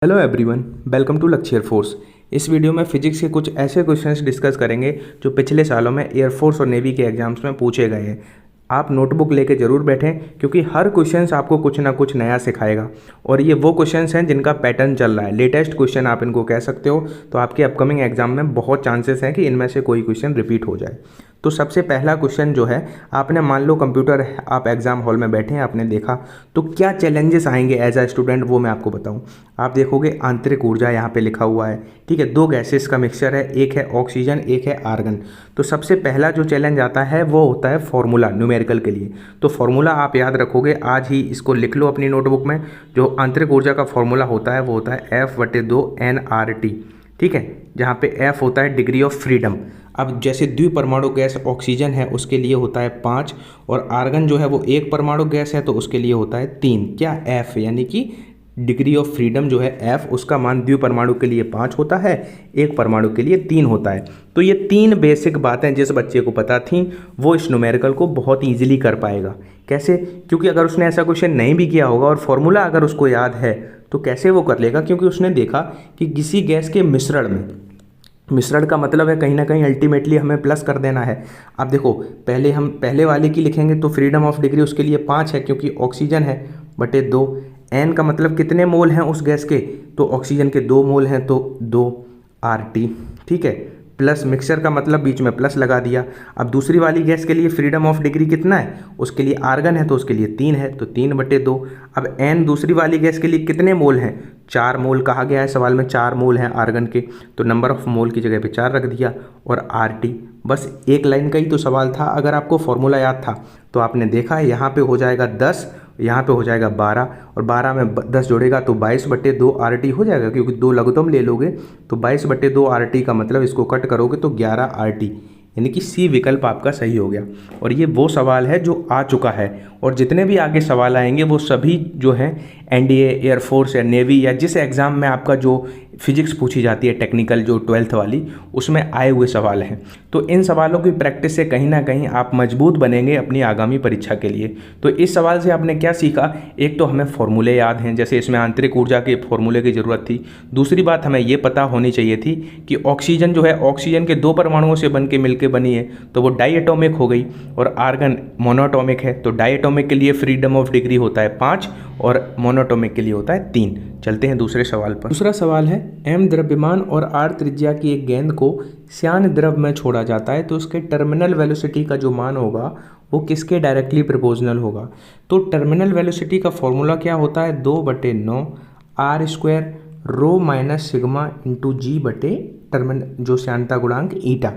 Hello everyone, welcome to लक्ष्य air force. इस video में फिजिक्स के कुछ ऐसे क्वेश्चंस डिस्कस करेंगे जो पिछले सालों में एयरफोर्स और नेवी के एग्जाम्स में पूछे गए हैं। आप नोटबुक लेके ज़रूर बैठें क्योंकि हर क्वेश्चंस आपको कुछ ना कुछ नया सिखाएगा और ये वो क्वेश्चंस हैं जिनका पैटर्न चल रहा है। लेटेस्ट क्वेश्चन आप इनको कह सकते हो। तो आपके अपकमिंग एग्जाम में बहुत चांसेस हैं कि इनमें से कोई क्वेश्चन रिपीट हो जाए। तो सबसे पहला क्वेश्चन जो है, आपने मान लो कंप्यूटर आप एग्जाम हॉल में बैठे हैं, आपने देखा तो क्या चैलेंजेस आएंगे एज अ स्टूडेंट वो मैं आपको बताऊं। आप देखोगे आंतरिक ऊर्जा यहाँ पे लिखा हुआ है, ठीक है। दो गैसेस का मिक्सचर है, एक है ऑक्सीजन एक है आर्गन। तो सबसे पहला जो चैलेंज आता है वो होता है फॉर्मूला न्यूमेरिकल के लिए। तो फॉर्मूला आप याद रखोगे, आज ही इसको लिख लो अपनी नोटबुक में। जो आंतरिक ऊर्जा का फॉर्मूला होता है वो होता है F/2 nRT, ठीक है, जहाँ पे F होता है डिग्री ऑफ फ्रीडम। अब जैसे द्विपरमाणु गैस ऑक्सीजन है उसके लिए होता है 5 और आर्गन जो है वो एक परमाणु गैस है तो उसके लिए होता है 3। क्या F यानी कि डिग्री ऑफ फ्रीडम जो है F, उसका मान द्विपरमाणु के लिए 5 होता है, एक परमाणु के लिए 3 होता है। तो ये 3 बेसिक बातें जिस बच्चे को पता थी वो इस न्यूमेरिकल को बहुत ईजिली कर पाएगा। कैसे? क्योंकि अगर उसने ऐसा क्वेश्चन नहीं भी किया होगा और फॉर्मूला अगर उसको याद है तो कैसे वो कर लेगा, क्योंकि उसने देखा कि किसी गैस के मिश्रण का मतलब है कहीं ना कहीं अल्टीमेटली हमें प्लस कर देना है। अब देखो, पहले हम पहले वाले की लिखेंगे तो फ्रीडम ऑफ डिग्री उसके लिए 5 है क्योंकि ऑक्सीजन है, बटे 2। एन का मतलब कितने मोल हैं उस गैस के, तो ऑक्सीजन के 2 मोल हैं तो 2 RT, ठीक है। प्लस मिक्सचर का मतलब बीच में प्लस लगा दिया। अब दूसरी वाली गैस के लिए फ्रीडम ऑफ डिग्री कितना है, उसके लिए आर्गन है तो उसके लिए 3 है तो 3/2। अब एन दूसरी वाली गैस के लिए कितने मोल हैं, 4 मोल कहा गया है सवाल में, 4 मोल हैं आर्गन के, तो नंबर ऑफ मोल की जगह पे 4 रख दिया और RT। बस एक लाइन का ही तो सवाल था। अगर आपको फॉर्मूला याद था तो आपने देखा यहाँ पे हो जाएगा 10, यहाँ पे हो जाएगा 12 और 12 में 10 जोड़ेगा तो 22/2 RT हो जाएगा, क्योंकि 2 लघुत्तम ले लोगे तो 22/2 RT का मतलब इसको कट करोगे तो 11 RT, यानी कि सी विकल्प आपका सही हो गया। और ये वो सवाल है जो आ चुका है और जितने भी आगे सवाल आएंगे वो सभी जो है NDA, एयरफोर्स या नेवी या जिस एग्ज़ाम में आपका जो फिजिक्स पूछी जाती है टेक्निकल जो 12th वाली, उसमें आए हुए सवाल हैं। तो इन सवालों की प्रैक्टिस से कहीं ना कहीं आप मजबूत बनेंगे अपनी आगामी परीक्षा के लिए। तो इस सवाल से आपने क्या सीखा, एक तो हमें फॉर्मूले याद हैं, जैसे इसमें आंतरिक ऊर्जा के फॉर्मूले की ज़रूरत थी। दूसरी बात हमें ये पता होनी चाहिए थी कि ऑक्सीजन जो है ऑक्सीजन के 2 परमाणुओं से बन के मिलकर बनी है तो वो डाईएटॉमिक हो गई, और आर्गन मोनोटॉमिक है तो डाईएटॉमिक के लिए फ्रीडम ऑफ डिग्री होता है 5 और मोनोटॉमिक के लिए होता है 3। चलते हैं दूसरे सवाल पर। दूसरा सवाल है, M द्रव्यमान और R त्रिज्या की एक गेंद को श्यान द्रव में छोड़ा जाता है तो उसके टर्मिनल वेलोसिटी का जो मान होगा वो किसके डायरेक्टली प्रोपोर्शनल होगा। तो टर्मिनल वेलोसिटी का फॉर्मूला क्या होता है, 2/9 R² rho minus sigma into G बटे टर्मिनल जो श्यानता गुणांक ईटा।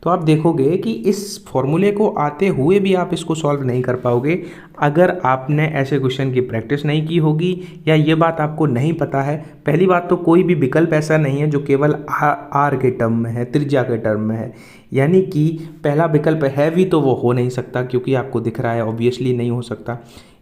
तो आप देखोगे कि इस फॉर्मूले को आते हुए भी आप इसको सॉल्व नहीं कर पाओगे अगर आपने ऐसे क्वेश्चन की प्रैक्टिस नहीं की होगी या ये बात आपको नहीं पता है। पहली बात तो कोई भी विकल्प ऐसा नहीं है जो केवल R के टर्म में है, त्रिज्या के टर्म में है, यानी कि पहला विकल्प है भी तो वो हो नहीं सकता क्योंकि आपको दिख रहा है, ऑब्वियसली नहीं हो सकता।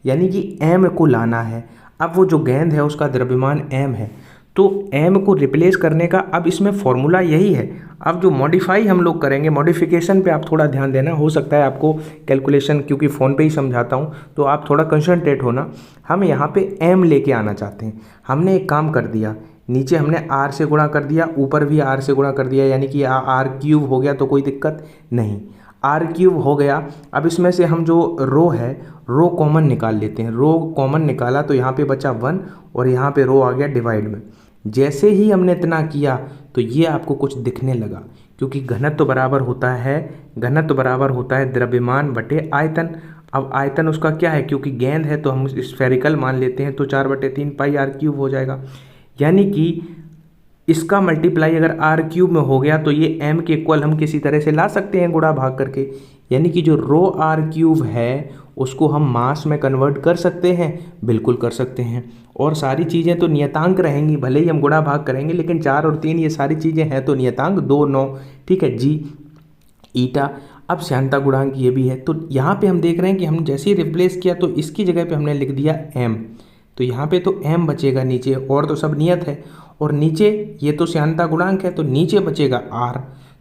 यानी कि M को लाना है। अब वो जो गेंद है उसका द्रव्यमान M है तो M को रिप्लेस करने का अब इसमें फॉर्मूला यही है। अब जो मॉडिफाई हम लोग करेंगे, मॉडिफिकेशन पे आप थोड़ा ध्यान देना, हो सकता है आपको कैलकुलेशन, क्योंकि फ़ोन पे ही समझाता हूँ तो आप थोड़ा कंसंट्रेट होना। हम यहाँ पे M लेके आना चाहते हैं। हमने एक काम कर दिया, नीचे हमने R से गुणा कर दिया, ऊपर भी R से गुणा कर दिया, यानी कि R³ हो गया तो कोई दिक्कत नहीं, R³ हो गया। अब इसमें से हम जो रो है, रो कॉमन निकाल लेते हैं। रो कॉमन निकाला तो यहाँ पे बचा 1 और यहाँ पे रो आ गया डिवाइड में। जैसे ही हमने इतना किया तो ये आपको कुछ दिखने लगा, क्योंकि घनत्व बराबर होता है द्रव्यमान बटे आयतन। अब आयतन उसका क्या है, क्योंकि गेंद है तो हम स्फेरिकल मान लेते हैं तो 4/3 पाई R³ हो जाएगा। यानी कि इसका मल्टीप्लाई अगर R³ में हो गया तो ये M के इक्वल हम किसी तरह से ला सकते हैं गुणा भाग करके, यानी कि जो रो R³ है उसको हम मास में कन्वर्ट कर सकते हैं, बिल्कुल कर सकते हैं। और सारी चीज़ें तो नियतांक रहेंगी, भले ही हम गुणा भाग करेंगे लेकिन 4 और 3 ये सारी चीज़ें हैं तो नियतांक 2, 9, ठीक है, G ईटा। अब श्यानता गुणांक ये भी है तो यहाँ पे हम देख रहे हैं कि हम जैसे ही रिप्लेस किया तो इसकी जगह पे हमने लिख दिया M, तो यहाँ पे तो M बचेगा नीचे, और तो सब नियत है, और नीचे ये तो श्यानता गुणांक है तो नीचे बचेगा R।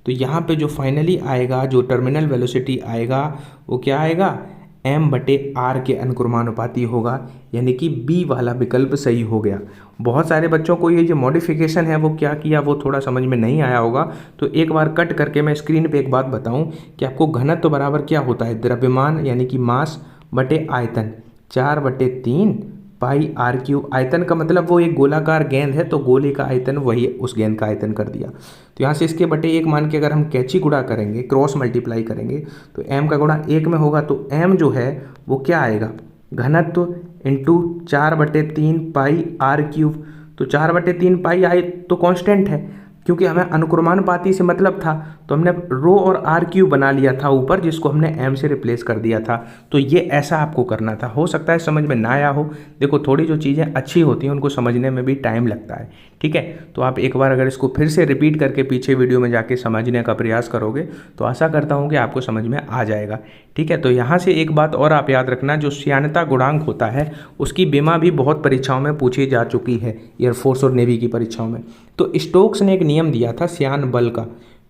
तो यहाँ पे जो फाइनली आएगा, जो टर्मिनल वेलोसिटी आएगा वो क्या आएगा, m/r के अनुक्रमानुपाती होगा, यानी कि बी वाला विकल्प सही हो गया। बहुत सारे बच्चों को ये जो मॉडिफिकेशन है वो क्या किया वो थोड़ा समझ में नहीं आया होगा, तो एक बार कट करके मैं स्क्रीन पे एक बात बताऊं कि आपको घनत्व बराबर क्या होता है, द्रव्यमान यानी कि मास बटे आयतन 4/3 पाई आर क्यूब। आयतन का मतलब वो एक गोलाकार गेंद है तो गोले का आयतन वही उस गेंद का आयतन कर दिया। तो यहाँ से इसके बटे 1 मान के अगर हम कैची गुणा करेंगे, क्रॉस मल्टीप्लाई करेंगे, तो m का गुणा 1 में होगा, तो m जो है वो क्या आएगा, घनत्व इंटू 4/3 पाई आर क्यूब। तो 4/3 पाई आई तो कांस्टेंट है, क्योंकि हमें अनुक्रमानुपाती से मतलब था तो हमने रो और आर क्यूब बना लिया था ऊपर, जिसको हमने एम से रिप्लेस कर दिया था। तो ये ऐसा आपको करना था। हो सकता है समझ में ना आया हो, देखो थोड़ी जो चीज़ें अच्छी होती हैं उनको समझने में भी टाइम लगता है, ठीक है। तो आप एक बार अगर इसको फिर से रिपीट करके पीछे वीडियो में जाके समझने का प्रयास करोगे तो आशा करता हूँ कि आपको समझ में आ जाएगा, ठीक है। तो यहाँ से एक बात और आप याद रखना, जो श्यानता गुणांक होता है उसकी बीमा भी बहुत परीक्षाओं में पूछी जा चुकी है, एयरफोर्स और नेवी की परीक्षाओं में। तो स्टोक्स ने एक नियम दिया था श्यान बल का,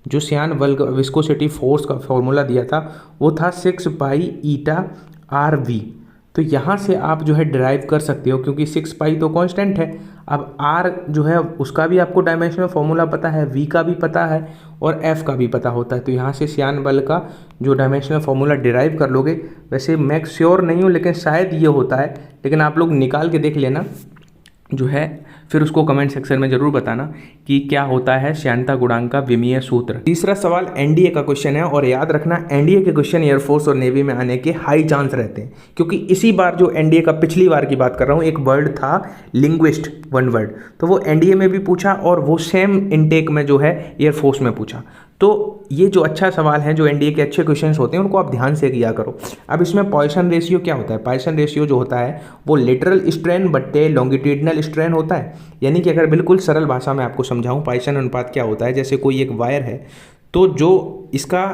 जो श्यान बल का विस्कोसिटी फोर्स का फॉर्मूला दिया था वो था 6 पाई ईटा आर वी। तो यहाँ से आप जो है डिराइव कर सकते हो, क्योंकि 6 पाई तो कांस्टेंट है। अब आर जो है उसका भी आपको डायमेंशनल फॉर्मूला पता है, वी का भी पता है और एफ का भी पता होता है। तो यहाँ से श्यान बल का जो डायमेंशनल फॉर्मूला डिराइव कर लोगे। वैसे मैं श्योर नहीं हूँ लेकिन शायद ये होता है, लेकिन आप लोग निकाल के देख लेना जो है, फिर उसको कमेंट सेक्शन में जरूर बताना कि क्या होता है श्यानता गुणांक का विमीय सूत्र। तीसरा सवाल एनडीए का क्वेश्चन है, और याद रखना एनडीए के क्वेश्चन एयरफोर्स और नेवी में आने के हाई चांस रहते हैं, क्योंकि इसी बार जो एनडीए का पिछली बार की बात कर रहा हूँ, एक वर्ड था लिंग्विस्ट, 1 वर्ड, तो वो एनडीए में भी पूछा और वो सेम इनटेक में जो है एयरफोर्स में पूछा। तो ये जो अच्छा सवाल है, जो एनडीए के अच्छे क्वेश्चंस होते हैं उनको आप ध्यान से किया करो। अब इसमें पॉइसन रेशियो क्या होता है, पॉइसन रेशियो जो होता है वो लेटरल स्ट्रेन बट्टे लॉन्गिट्यूडिनल स्ट्रेन होता है। यानी कि अगर बिल्कुल सरल भाषा में आपको समझाऊं, पॉइसन अनुपात क्या होता है, जैसे कोई एक वायर है तो जो इसका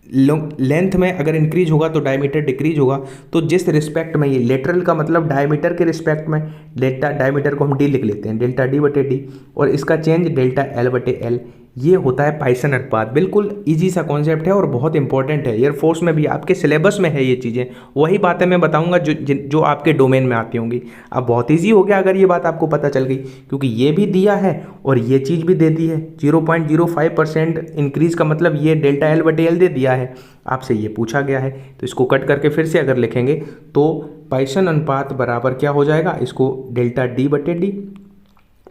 लेंथ में अगर इंक्रीज होगा तो डायमीटर डिक्रीज होगा, तो जिस रिस्पेक्ट में ये लेटरल का मतलब डायमीटर के रिस्पेक्ट में, डेल्टा डायमीटर को हम डी लिख लेते हैं, डेल्टा डी बटे डी, और इसका चेंज डेल्टा एल बटे एल, ये होता है पॉइसन अनुपात। बिल्कुल इजी सा कॉन्सेप्ट है और बहुत इंपॉर्टेंट है, एयरफोर्स में भी आपके सिलेबस में है ये चीज़ें। वही बातें मैं बताऊंगा जो आपके डोमेन में आती होंगी। अब बहुत इजी हो गया अगर ये बात आपको पता चल गई, क्योंकि ये भी दिया है और ये चीज़ भी दे दी है। 0.05% इंक्रीज का मतलब ये डेल्टा एल बटे एल दे दिया है, आपसे ये पूछा गया है। तो इसको कट करके फिर से अगर लिखेंगे तो पॉइसन अनुपात बराबर क्या हो जाएगा, इसको डेल्टा डी बटे डी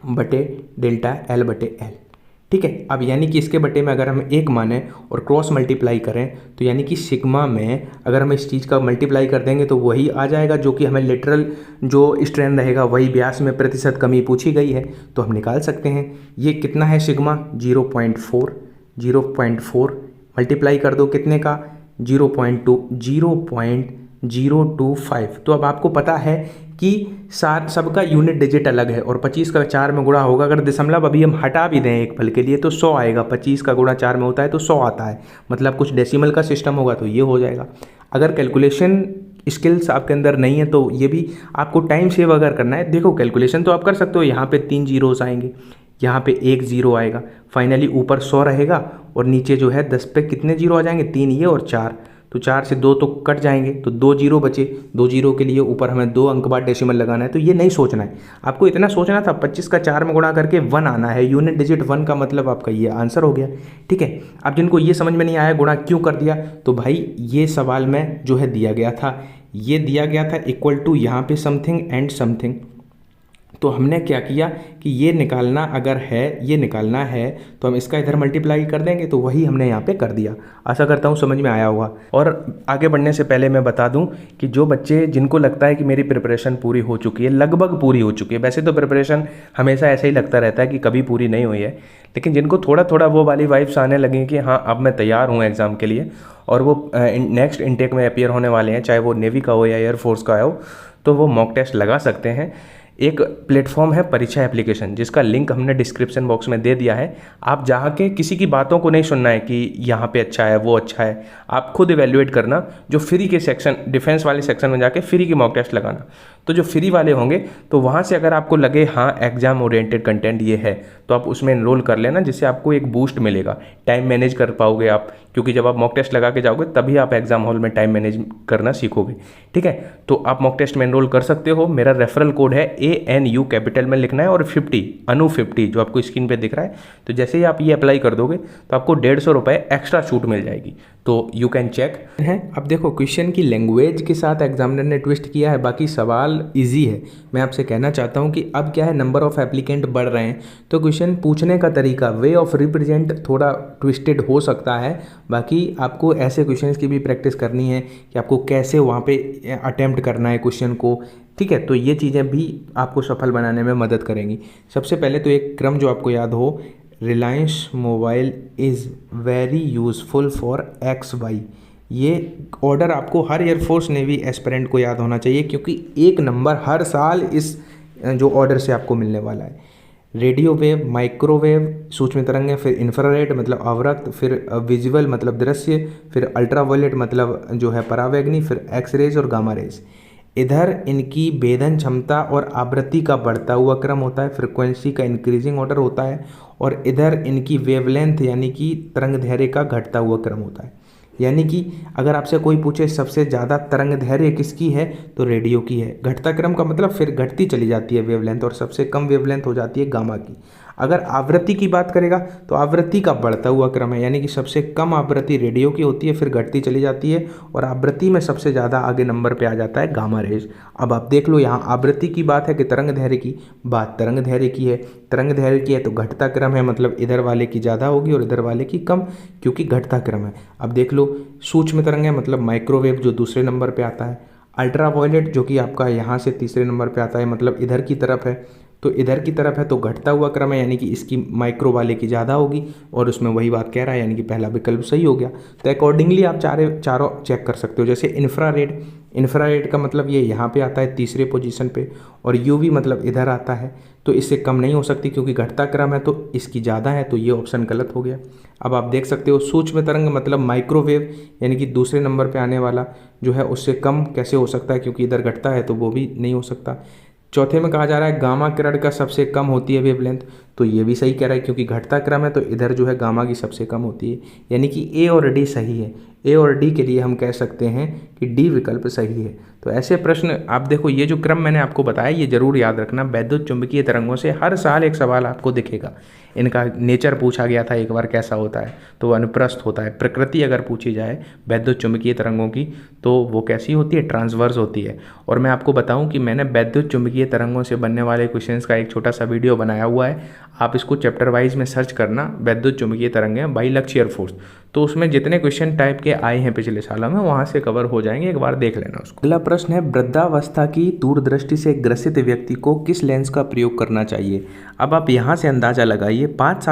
बटे डेल्टा एल बटे एल, ठीक है। अब यानी कि इसके बटे में अगर हम 1 माने और क्रॉस मल्टीप्लाई करें, तो यानी कि सिग्मा में अगर हम इस चीज़ का मल्टीप्लाई कर देंगे तो वही आ जाएगा, जो कि हमें लिटरल जो स्ट्रेन रहेगा वही व्यास में प्रतिशत कमी पूछी गई है, तो हम निकाल सकते हैं। ये कितना है सिग्मा, 0.4 मल्टीप्लाई कर दो कितने का, 0.025। तो अब आपको पता है कि सबका यूनिट डिजिट अलग है और 25 का 4 में गुणा होगा। अगर दशमलव अभी हम हटा भी दें एक पल के लिए तो 100 आएगा, 25 का गुणा 4 में होता है तो 100 आता है, मतलब कुछ डेसिमल का सिस्टम होगा तो ये हो जाएगा। अगर कैलकुलेशन स्किल्स आपके अंदर नहीं है तो ये भी आपको टाइम सेव अगर करना है, देखो कैलकुलेशन तो आप कर सकते हो, यहाँ पे 3 जीरोस आएंगे, यहाँ पे 1 जीरो आएगा, फाइनली ऊपर 100 रहेगा और नीचे जो है 10 पे कितने जीरो आ जाएंगे, 3 ये और 4, तो 4 से 2 तो कट जाएंगे, तो 2 जीरो बचे। 2 जीरो के लिए ऊपर हमें 2 अंक बाद डेसिमल लगाना है, तो ये नहीं सोचना है आपको, इतना सोचना था 25 का 4 में गुणा करके 1 आना है, यूनिट डिजिट 1 का मतलब आपका ये आंसर हो गया, ठीक है। अब जिनको ये समझ में नहीं आया गुणा क्यों कर दिया, तो भाई ये सवाल में जो है दिया गया था, ये दिया गया था इक्वल टू यहाँ पे समथिंग एंड समथिंग, तो हमने क्या किया कि ये निकालना अगर है, ये निकालना है तो हम इसका इधर मल्टीप्लाई कर देंगे, तो वही हमने यहाँ पे कर दिया। आशा करता हूँ समझ में आया होगा। और आगे बढ़ने से पहले मैं बता दूँ कि जो बच्चे जिनको लगता है कि मेरी प्रिपरेशन पूरी हो चुकी है, लगभग पूरी हो चुकी है, वैसे तो प्रिपरेशन हमेशा ऐसे ही लगता रहता है कि कभी पूरी नहीं हुई है, लेकिन जिनको थोड़ा थोड़ा वो वाली वाइब्स आने लगी कि हाँ अब मैं तैयार हूँ एग्ज़ाम के लिए और वो नेक्स्ट इनटेक में अपीयर होने वाले हैं, चाहे वो नेवी का हो या एयरफोर्स का हो, तो वो मॉक टेस्ट लगा सकते हैं। एक प्लेटफॉर्म है परीक्षा एप्लीकेशन, जिसका लिंक हमने डिस्क्रिप्शन बॉक्स में दे दिया है। आप जहाँ के किसी की बातों को नहीं सुनना है कि यहाँ पे अच्छा है वो अच्छा है, आप खुद इवेल्युएट करना, जो फ्री के सेक्शन डिफेंस वाले सेक्शन में जाके फ्री की मॉक टेस्ट लगाना। तो जो फ्री वाले होंगे तो वहाँ से अगर आपको लगे हाँ एग्जाम ओरिएंटेड कंटेंट ये है तो आप उसमें एनरोल कर लेना, जिससे आपको एक बूस्ट मिलेगा, टाइम मैनेज कर पाओगे आप, क्योंकि जब आप मॉक टेस्ट लगा के जाओगे तभी आप एग्जाम हॉल में टाइम मैनेज करना सीखोगे। ठीक है, तो आप मॉक टेस्ट में एनरोल कर सकते हो। मेरा रेफरल कोड है ANU कैपिटल में लिखना है और 50 अनु50 जो आपको स्क्रीन पे दिख रहा है। तो जैसे ही आप ये अप्लाई कर दोगे तो आपको 150 रुपये एक्स्ट्रा छूट मिल जाएगी, तो यू कैन चेक है। अब देखो क्वेश्चन की लैंग्वेज के साथ एग्जामिनर ने ट्विस्ट किया है, बाकी सवाल इजी है। मैं आपसे कहना चाहता हूँ कि अब क्या है, नंबर ऑफ एप्लीकेंट बढ़ रहे हैं तो क्वेश्चन पूछने का तरीका, वे ऑफ रिप्रेजेंट थोड़ा ट्विस्टेड हो सकता है। बाकी आपको ऐसे क्वेश्चंस की भी प्रैक्टिस करनी है कि आपको कैसे वहाँ पे अटेम्प्ट करना है क्वेश्चन को। ठीक है, तो ये चीज़ें भी आपको सफल बनाने में मदद करेंगी। सबसे पहले तो एक क्रम जो आपको याद हो, Reliance mobile is very useful for XY। ये ऑर्डर आपको हर एयरफोर्स नेवी एस्पिरेंट को याद होना चाहिए, क्योंकि एक नंबर हर साल इस जो ऑर्डर से आपको मिलने वाला है। रेडियो वेव, माइक्रोवेव सूक्ष्म तरंगें, फिर इंफ्रारेड मतलब अवरक्त, फिर विजुअल मतलब दृश्य, फिर अल्ट्रावायलेट मतलब जो है परावैंगनी, फिर एक्सरेज और गामा रेज। इधर इनकी भेदन क्षमता और आवृत्ति का बढ़ता हुआ क्रम होता है, फ्रिक्वेंसी का इंक्रीजिंग ऑर्डर होता है, और इधर इनकी वेवलेंथ यानी कि तरंग धैर्य का घटता हुआ क्रम होता है। यानी कि अगर आपसे कोई पूछे सबसे ज़्यादा तरंग धैर्य किसकी है तो रेडियो की है। घटता क्रम का मतलब फिर घटती चली जाती है वेवलेंथ, और सबसे कम वेवलेंथ हो जाती है गामा की। अगर आवृत्ति की बात करेगा तो आवृत्ति का बढ़ता हुआ क्रम है, यानी कि सबसे कम आवृत्ति रेडियो की होती है, फिर घटती चली जाती है, और आवृत्ति में सबसे ज़्यादा आगे नंबर पे आ जाता है गामा रेज। अब आप देख लो यहाँ आवृत्ति की बात है कि तरंग धैर्य की बात तरंग धैर्य की है। तरंग धैर्य की है तो घटता क्रम है, मतलब इधर वाले की ज़्यादा होगी और इधर वाले की कम, क्योंकि घटता क्रम है। अब देख लो सूक्ष्म तरंग है मतलब माइक्रोवेव जो दूसरे नंबर पे आता है। अल्ट्रावायलेट जो कि आपका यहाँ से तीसरे नंबर पे आता है, मतलब इधर की तरफ है, तो इधर की तरफ है तो घटता हुआ क्रम है, यानी कि इसकी माइक्रो वाले की ज़्यादा होगी, और उसमें वही बात कह रहा है, यानी कि पहला विकल्प सही हो गया। तो अकॉर्डिंगली आप चारों चेक कर सकते हो। जैसे इंफ्रारेड, इंफ्रारेड का मतलब ये यहाँ पे आता है तीसरे पोजीशन पे, और यूवी मतलब इधर आता है, तो इससे कम नहीं हो सकती क्योंकि घटता क्रम है तो इसकी ज़्यादा है, तो ये ऑप्शन गलत हो गया। अब आप देख सकते हो सूक्ष्म तरंग मतलब माइक्रोवेव, यानी कि दूसरे नंबर पे आने वाला जो है उससे कम कैसे हो सकता है, क्योंकि इधर घटता है तो वो भी नहीं हो सकता। चौथे में कहा जा रहा है गामा किरण का सबसे कम होती है वेवलेंथ, तो ये भी सही कह रहा है क्योंकि घटता क्रम है तो इधर जो है गामा की सबसे कम होती है, यानी कि ए और डी सही है। ए और डी के लिए हम कह सकते हैं कि डी विकल्प सही है। तो ऐसे प्रश्न आप देखो, ये जो क्रम मैंने आपको बताया ये जरूर याद रखना। वैद्युत चुंबकीय तरंगों से हर साल एक सवाल आपको दिखेगा। इनका नेचर पूछा गया था एक बार कैसा होता है, तो अनुप्रस्थ होता है। प्रकृति अगर पूछी जाए वैद्युत चुंबकीय तरंगों की तो वो कैसी होती है, ट्रांसवर्स होती है। और मैं आपको बताऊं कि मैंने वैद्युत चुंबकीय तरंगों से बनने वाले क्वेश्चंस का एक छोटा सा वीडियो बनाया हुआ है, आप इसको चैप्टर वाइज में सर्च करना, वैद्युत चुंबकीय तरंगें बाई लक्ष्य एयरफोर्स, तो उसमें जितने क्वेश्चन टाइप के आए हैं पिछले सालों में वहाँ से कवर हो जाएंगे, एक बार देख लेना उसको। अगला प्रश्न है, वृद्धावस्था की दूरदृष्टि से ग्रसित व्यक्ति को किस लेंस का प्रयोग करना चाहिए। अब आप यहाँ से अंदाज़ा लगाइए, 5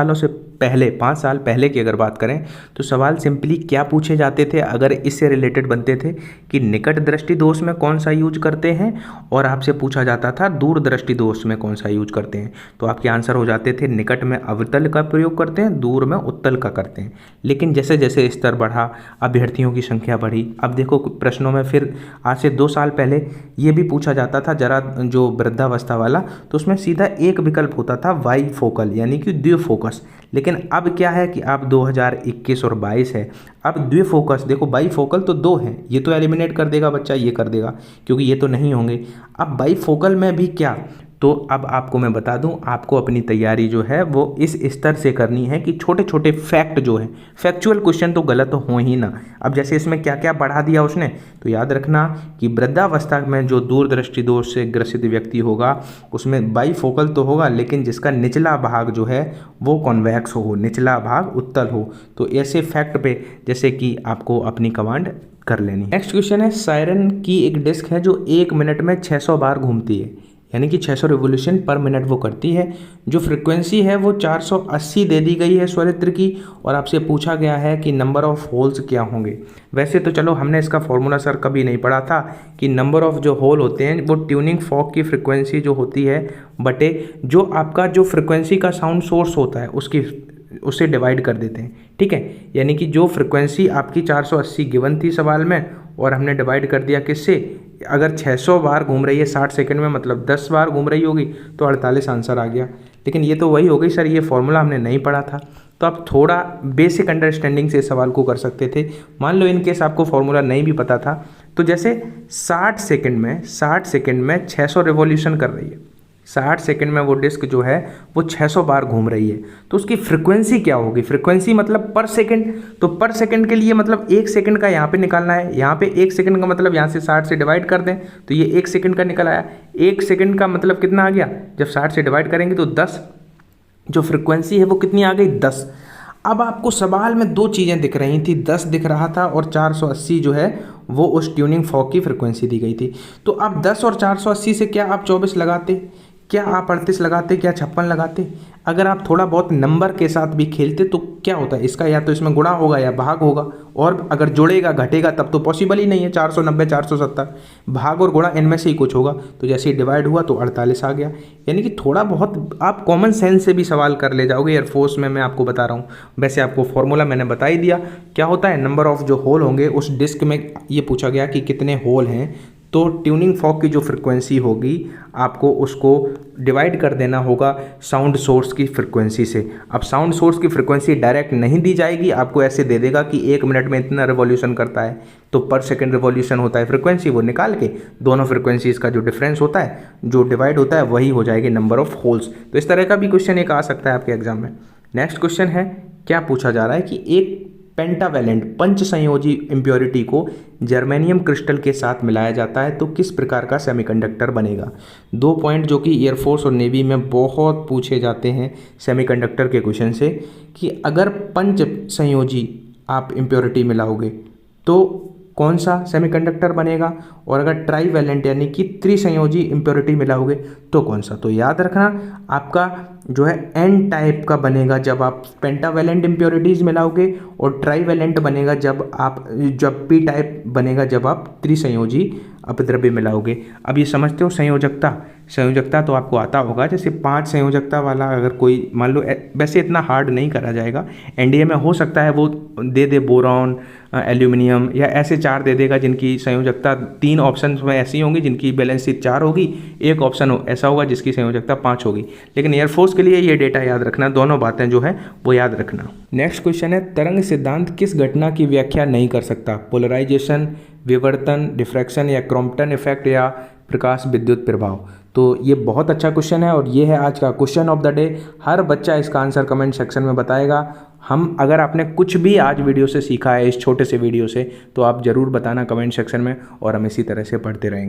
साल पहले की अगर बात करें तो सवाल सिंपली क्या पूछे जाते थे अगर इससे रिलेटेड बनते थे कि निकट दृष्टि दोष में कौन सा यूज करते हैं, और आपसे पूछा जाता था दूर दृष्टि दोष में कौन सा यूज करते हैं, तो आपके आंसर हो जाते थे निकट में अवतल का प्रयोग करते हैं, दूर में उत्तल का करते हैं। लेकिन जैसे जैसे स्तर बढ़ा, अभ्यर्थियों की संख्या बढ़ी, अब देखो प्रश्नों में फिर आज से 2 साल पहले ये भी पूछा जाता था जरा जो वृद्धावस्था वाला, तो उसमें सीधा एक विकल्प होता था वाई फोकल यानी कि द्विफोकस। लेकिन अब क्या है कि अब 2021 और 22 है, अब द्विफोकस देखो, बाई फोकल तो 2 हैं, ये तो एलिमिनेट कर देगा बच्चा, ये कर देगा क्योंकि ये तो नहीं होंगे। अब बाई फोकल में भी क्या, तो अब आपको मैं बता दूं, आपको अपनी तैयारी जो है वो इस स्तर से करनी है कि छोटे छोटे फैक्ट जो है, फैक्चुअल क्वेश्चन तो गलत हो ही ना। अब जैसे इसमें क्या क्या बढ़ा दिया उसने, तो याद रखना कि वृद्धावस्था में जो दूरदृष्टि दोष से ग्रसित व्यक्ति होगा उसमें बाईफोकल तो होगा, लेकिन जिसका निचला भाग जो है वो कॉन्वेक्स हो, निचला भाग उत्तल हो। तो ऐसे फैक्ट पे जैसे कि आपको अपनी कमांड कर लेनी। नेक्स्ट क्वेश्चन है, सायरन की एक डिस्क है जो 1 मिनट में 600 बार घूमती है, यानी कि 600 रिवोल्यूशन पर मिनट वो करती है। जो फ्रिक्वेंसी है वो 480 दे दी गई है स्वरित्र की, और आपसे पूछा गया है कि नंबर ऑफ होल्स क्या होंगे। वैसे तो चलो हमने इसका फॉर्मूला सर कभी नहीं पढ़ा था कि नंबर ऑफ जो होल होते हैं वो ट्यूनिंग फॉर्क की फ्रिक्वेंसी जो होती है बटे जो आपका जो फ्रिक्वेंसी का साउंड सोर्स होता है उससे डिवाइड कर देते हैं। ठीक है, यानी कि जो फ्रिक्वेंसी आपकी 480 गिवन थी सवाल में, और हमने डिवाइड कर दिया किससे, अगर 600 बार घूम रही है 60 सेकंड में, मतलब 10 बार घूम रही होगी, तो 48 आंसर आ गया। लेकिन ये तो वही हो गई सर, ये फॉर्मूला हमने नहीं पढ़ा था। तो आप थोड़ा बेसिक अंडरस्टैंडिंग से सवाल को कर सकते थे। मान लो इन केस आपको फॉर्मूला नहीं भी पता था, तो जैसे 60 सेकंड में 600 रिवॉल्यूशन कर रही है, 60 सेकंड में वो डिस्क जो है वो 600 बार घूम रही है, तो उसकी फ्रिक्वेंसी क्या होगी? फ्रिक्वेंसी मतलब पर सेकंड, तो पर सेकंड के लिए मतलब 1 सेकंड का यहाँ पे निकालना है। यहाँ पे 1 सेकंड का मतलब यहाँ से 60 से डिवाइड कर दें तो ये 1 सेकंड का निकल आया। 1 सेकंड का मतलब कितना आ गया? जब 60 से डिवाइड करेंगे तो 10, जो फ्रिक्वेंसी है वो कितनी आ गई? 10। अब आपको सवाल में दो चीज़ें दिख रही थी, 10 दिख रहा था और 480 जो है वो उस ट्यूनिंग फॉक की फ्रिक्वेंसी दी गई थी। तो अब 10 और 480 से क्या आप 24 लगाते, क्या आप 38 लगाते, क्या 56 लगाते? अगर आप थोड़ा बहुत नंबर के साथ भी खेलते तो क्या होता है, इसका या तो इसमें गुणा होगा या भाग होगा, और अगर जुड़ेगा घटेगा तब तो पॉसिबल ही नहीं है। 490 470 भाग और गुणा इनमें से ही कुछ होगा, तो जैसे ही डिवाइड हुआ तो 48 आ गया। यानी कि थोड़ा बहुत आप कॉमन सेंस से भी सवाल कर ले जाओगे। एयरफोर्स में मैं आपको बता रहा हूँ। वैसे आपको फॉर्मूला मैंने बता ही दिया। क्या होता है, नंबर ऑफ जो होल होंगे उस डिस्क में, ये पूछा गया कि कितने होल हैं, तो ट्यूनिंग फॉक की जो फ्रिक्वेंसी होगी आपको उसको डिवाइड कर देना होगा साउंड सोर्स की फ्रिक्वेंसी से। अब साउंड सोर्स की फ्रिक्वेंसी डायरेक्ट नहीं दी जाएगी, आपको ऐसे दे देगा कि 1 मिनट में इतना रिवॉल्यूशन करता है, तो पर सेकंड रिवॉल्यूशन होता है फ्रिक्वेंसी, वो निकाल के दोनों फ्रिक्वेंसीज का जो डिफरेंस होता है, जो डिवाइड होता है, वही हो जाएगी नंबर ऑफ होल्स। तो इस तरह का भी क्वेश्चन एक आ सकता है आपके एग्जाम में। नेक्स्ट क्वेश्चन है, क्या पूछा जा रहा है कि एक पेंटावैलेंट पंच संयोजी इम्प्योरिटी को जर्मेनियम क्रिस्टल के साथ मिलाया जाता है तो किस प्रकार का सेमीकंडक्टर बनेगा? 2 पॉइंट जो कि एयरफोर्स और नेवी में बहुत पूछे जाते हैं सेमीकंडक्टर के क्वेश्चन से, कि अगर पंच संयोजी आप इम्प्योरिटी मिलाओगे तो कौन सा सेमीकंडक्टर बनेगा, और अगर ट्राईवैलेंट यानी कि त्रिसंयोजी इम्प्योरिटी मिलाओगे तो कौन सा? तो याद रखना आपका जो है एन टाइप का बनेगा जब आप पेंटावैलेंट इम्प्योरिटीज़ मिलाओगे, और ट्राईवैलेंट बनेगा जब पी टाइप बनेगा जब आप त्रिसंयोजी अपद्रव्य मिलाओगे। अब ये समझते हो संयोजकता तो आपको आता होगा। जैसे 5 संयोजकता वाला अगर कोई मान लो, वैसे इतना हार्ड नहीं करा जाएगा, एनडीए में हो सकता है वो दे दे बोरॉन, एल्यूमिनियम, या ऐसे 4 दे देगा जिनकी संयोजकता 3 ऑप्शन में ऐसी होंगी जिनकी बैलेंस 4 होगी, एक ऑप्शन ऐसा होगा जिसकी संयोजकता 5 होगी। लेकिन एयरफोर्स के लिए ये डेटा याद रखना, दोनों बातें जो है वो याद रखना। नेक्स्ट क्वेश्चन है, तरंग सिद्धांत किस घटना की व्याख्या नहीं कर सकता? पोलराइजेशन, विवर्तन, डिफ्रैक्शन, या क्रॉम्पटन इफेक्ट, या प्रकाश विद्युत प्रभाव? तो ये बहुत अच्छा क्वेश्चन है और ये है आज का क्वेश्चन ऑफ द डे। हर बच्चा इसका आंसर कमेंट सेक्शन में बताएगा। अगर आपने कुछ भी आज वीडियो से सीखा है, इस छोटे से वीडियो से, तो आप ज़रूर बताना कमेंट सेक्शन में, और हम इसी तरह से पढ़ते रहेंगे।